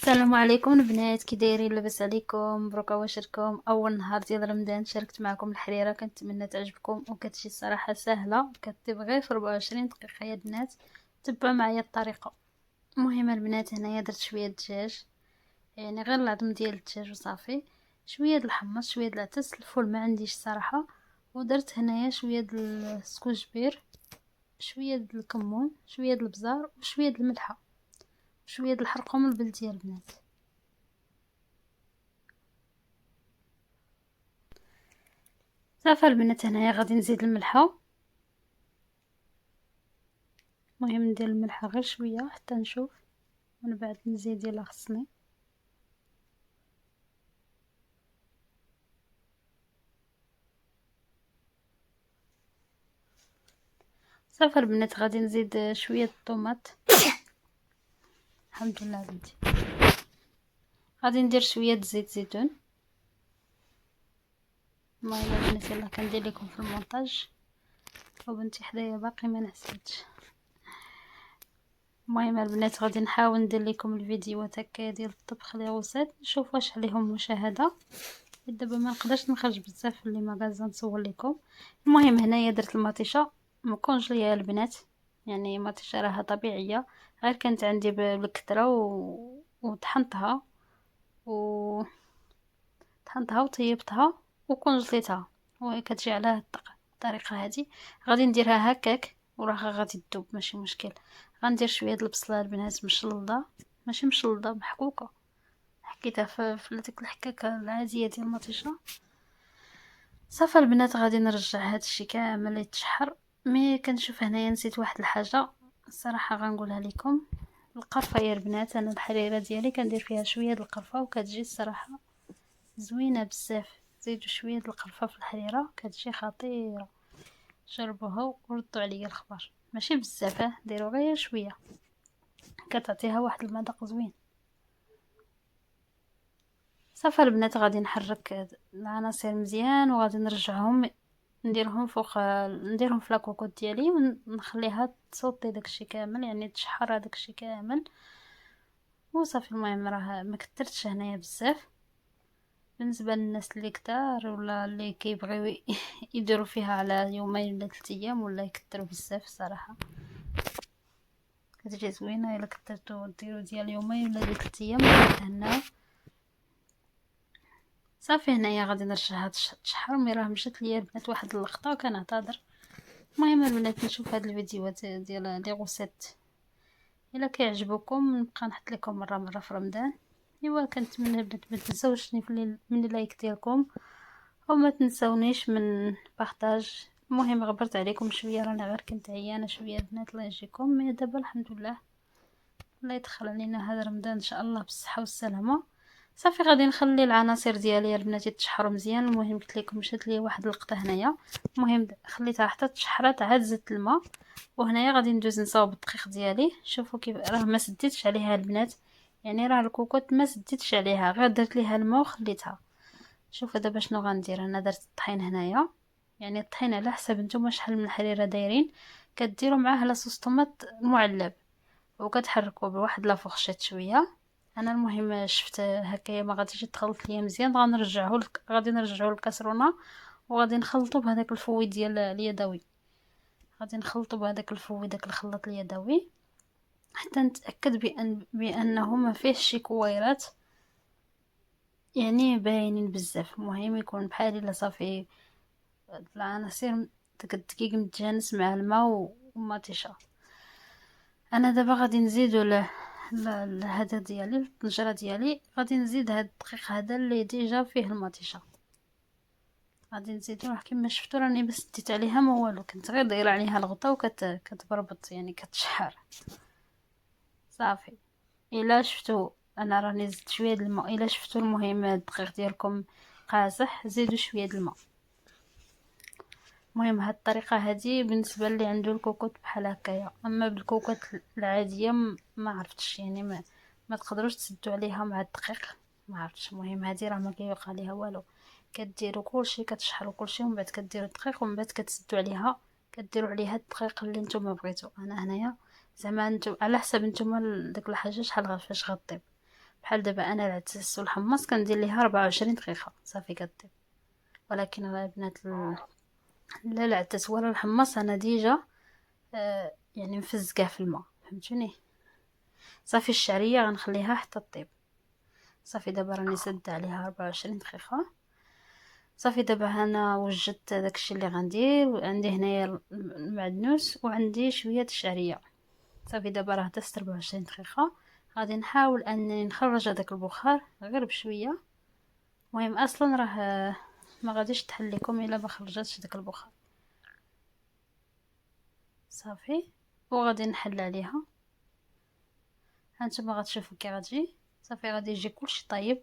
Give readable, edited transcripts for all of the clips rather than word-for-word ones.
السلام عليكم البنات، كي دايرين؟ لاباس عليكم؟ مبروك واشركم اول نهار ديال رمضان شاركت معكم الحريره، كنتمنى تعجبكم وكتجي الصراحه سهله، كطيب غير في 24 دقيقه يا بنات. تبعوا معايا الطريقه. المهم البنات، هنايا درت شويه دجاج، يعني غير العظم ديال الدجاج وصافي، شويه د الحمص، شويه د العدس، الفول ما عنديش الصراحه، ودرت هنايا شويه د السكوجبير، شويه د الكمون، شويه د البزار وشويه د الملحه، شويه د الحرقوم البلديه البنات. صافي البنات، هنايا غادي نزيد الملحه. المهم ندير الملحه غير شويه حتى نشوف، ومن بعد نزيد يلا خصني. صافي البنات، غادي نزيد شويه الطوماط. الحمد لله بنتي. غادي ندير شويه زيت زيتون. المهم البنات يلا كندير لكم في المونتاج، وبنتي حدايا باقي ما نعساتش. المهم البنات غادي نحاول ندير لكم الفيديوهات هكا ديال الطبخ لي غوسات، نشوف واش عليهم مشاهده. دابا ما نقدرش نخرج بزاف في لي ماغازا نصور لكم. المهم هنايا درت المطيشه مكونجليه البنات، يعني مطيشه راها طبيعيه، غير كانت عندي بالكثره وطحنتها و طحنتها وطيبتها وكونجليتها، وكتجي على الطريقه هذه. غادي نديرها هكاك وراها غادي تذوب ماشي مشكل. غندير شويه د البصله البنات مشلضه، ماشي مشلضه، محكوكه، حكيتها في ديك الحكاكه العاديه ديال المطيشه. صافي البنات غادي نرجع هادشي كامل يتشحر. مي كنشوف هنايا نسيت واحد الحاجه الصراحه غنقولها لكم. القرفه يا البنات، انا الحريره ديالي كندير فيها شويه د القرفه وكتجي الصراحه زوينه بزاف. زيدوا شويه د القرفه في الحريره كتجي خطيره. جربوها وردوا عليا الخبر، ماشي بزاف، ديروا غير شويه، كتعطيها واحد المذاق زوين. صافي البنات غادي نحرك العناصر مزيان وغادي نرجعهم، نديرهم في لاكوكوط ديالي ونخليها تصوطي داكشي كامل، يعني تشحر داكشي كامل وصافي. المهم راه ما كثرتش هنايا بزاف بالنسبه للناس اللي كتار ولا اللي كيبغيو يديروا فيها على يومين ولا 3 ايام ولا يكثروا بزاف. صراحه كتجي زوينه الا كثرتوا ديروا ديال يومين ولا ديال 3 ايام تهناو. صافي هنايا غادي نرجعها تشحر. مي راه مشات ليا البنات واحد اللقطه وكنعتذر. المهم البنات نشوف هاد الفيديوهات ديال لي غوسيت الا كيعجبوكم نبقى نحط لكم مره في رمضان. ايوا كنتمنى البنات ما تنساوش من اللايك ديالكم وما تنساونيش من بارطاج. المهم غبرت عليكم شويه، رانا غير كنت عيانه شويه البنات، الله يجيكم. مي دابا الحمد لله، الله يدخل علينا هذا رمضان ان شاء الله بالصحه والسلامه. صافي غادي نخلي العناصر ديالي البنات يتشحروا مزيان. المهم قلت لكم مشات لي واحد اللقطه هنايا، المهم خليتها حتى تشحرات، عاد زدت الماء. وهنايا غادي ندوز نصاوب الدقيق ديالي. شوفوا كيف راه ما سديتش عليها البنات، يعني راه الكوكوط ما سديتش عليها، غير درت ليها الماء وخليتها. شوفوا دابا شنو غندير. انا درت الطحين هنايا، يعني الطحين على حسب نتوما شحال من الحريره دايرين، كديروا معاه لاصوص طوماط معلب وكتحركوا بواحد لافورشيت شويه. انا المهم شفت هكايا ما غاديش يتخلط ليا مزيان، غادي نرجعوه للكاسرونه وغادي نخلطو بهذاك الفوي ديال اليدوي. غادي نخلطو بهذاك الفوي، داك الخلاط اليدوي، حتى نتاكد بانه ما فيهش شي كويرات يعني باينين بزاف. المهم يكون بحال الا صافي العناصر داك الدقيق متجانس مع الماء ومطيشه. انا دابا غادي نزيدو هذا ديالي الطنجره ديالي، غادي نزيد هاد الدقيق هذا اللي ديجا فيه المطيشه، غادي نزيدو. راه كما شفتوا راني بس ديت عليها ما والو، كنت غير دايره عليها الغطا كتبربط يعني كتشحر. صافي الا شفتوا انا راني زدت شويه د الماء، الا شفتوا المهم الدقيق ديالكم قاصح زيدوا شويه د الماء. المهم هاد الطريقه هذه بالنسبه اللي عنده الكوكوط بحال هكايا، اما بالكوكوط العاديه ما عرفتش، يعني ما تقدروش تسدوا عليها مع الدقيق، ما عرفتش. المهم هذه راه ما كيوقع عليها والو، كديروا كلشي كتشحروا كلشي ومن بعد كديروا الدقيق ومن بعد كتسدوا عليها، كديروا عليها الدقيق اللي نتوما بغيتو. انا هنايا زعما نتوما على حسب نتوما ديك الحاجه شحال فاش غطيب. بحال دابا انا العدس والحمص كندير ليها 24 دقيقه صافي كطيب. ولكن البنات لا العدس ولا الحمص انا ديجا يعني مفزقاه في الماء، فهمتوني. صافي الشعريه غنخليها حتى طيب. صافي دابا راني سد عليها 24 دقيقه. صافي دابا انا وجدت داكشي اللي غندير، وعندي هنايا المعدنوس وعندي شويه الشعريه. صافي دابا راه دازت 24 دقيقه. غادي نحاول انني نخرج هذاك البخار غير بشويه. المهم اصلا راه ما غاديش تحل لكم الا ما خرجتش داك البخار. صافي وغادي نحل عليها. هانتوما غتشوفوا كي غتجي. صافي غادي يجي كلشي طيب،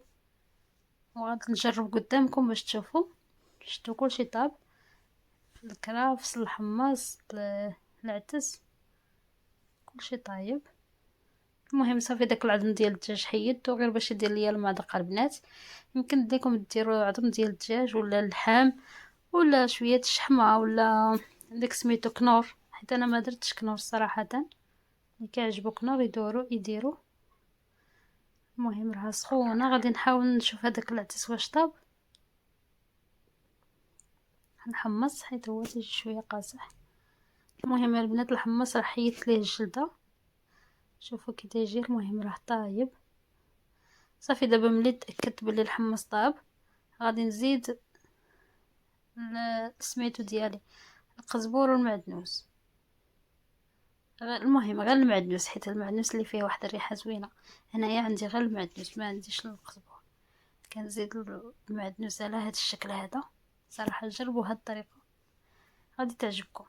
وغادي نجرب قدامكم باش تشوفوا. شتو كلشي طاب، الكرافس الحماص العدس كلشي طايب. المهم صافي داك العظم ديال الدجاج حيدته غير باش يدير ليا المذاق البنات. يمكن ليكم ديروا عظم ديال الدجاج ولا اللحم ولا شويه الشحمه ولا داك سميتو كنور، حيت انا ما درتش كنور صراحه. اللي كيعجبو كنور يديروا. المهم راه سخونه، غادي نحاول نشوف هذاك العدس واش طاب. نحمص حيت هو تيجي شويه قاصح. المهم البنات الحمص راه حيدت ليه الجلده، شوفوا كي تيجي. المهم راه طايب. صافي دابا ملي تاكدت بلي الحمص طاب غادي نزيد سميتو ديالي القزبور والمعدنوس. المهم غير المعدنوس، حيت المعدنوس اللي فيه واحد الريحه زوينه. هنايا عندي غير المعدنوس، ما عنديش القزبور. كنزيد المعدنوس على هذا الشكل هذا. صراحه جربوا هاد الطريقه غادي تعجبكم.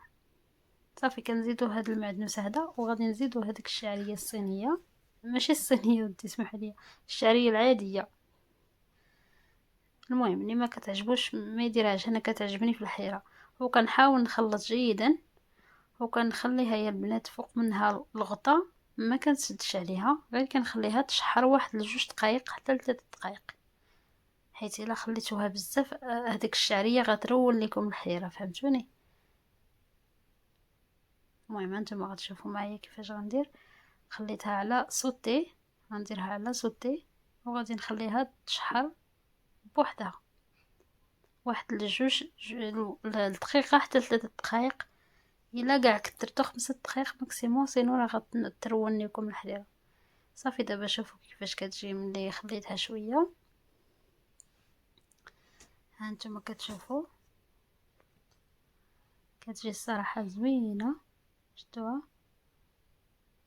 صافي كنزيدو هاد المعدنوس هذا، وغادي نزيدو هذيك الشعريه الصينيه، ماشي الصينيه ودي اسمح لي، الشعريه العاديه. المهم اللي ما كتعجبوش ما يديرهاش، انا كتعجبني في الحيره. وكنحاول نخلط جيدا، وكنخليها يا البنات فوق منها الغطاء، ما كنسدش عليها، غير كنخليها تشحر واحد لجوج دقائق حتى ل3 دقائق. حيت الا خليتوها بزاف هذيك الشعريه غترول لكم الحيره، فهمتوني. المهم انتما غتشوفوا معايا كيفاش غندير. خليتها على سوتي، غنديرها على سوتي، وغادي نخليها تشحر بوحدها واحد لجوج الدقيقه حتى ل3 دقائق. الا كاع كثرتو 5 دقائق ماكسيموم، سينو راه غترون لكم الحريره. صافي دابا شوفوا كيفاش كتجي ملي خليتها شويه. هانتوما كتشوفوا كتجي الصراحه زوينه، شفتوها.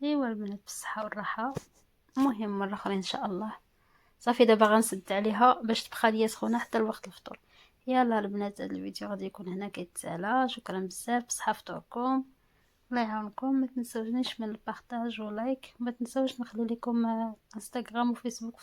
ايوا البنات بالصحه والراحه. المهم مره اخرى ان شاء الله. صافي دابا غنسد عليها باش تبقى ليا سخونه حتى لوقت الفطور. يلا البنات هذا الفيديو غادي يكون هنا كيتسالى. شكرا بزاف، بصحه فطوركم، الله يعاونكم. ما تنساونيش من البارطاج ولايك، ما تنساوش نخلي لكم انستغرام وفيسبوك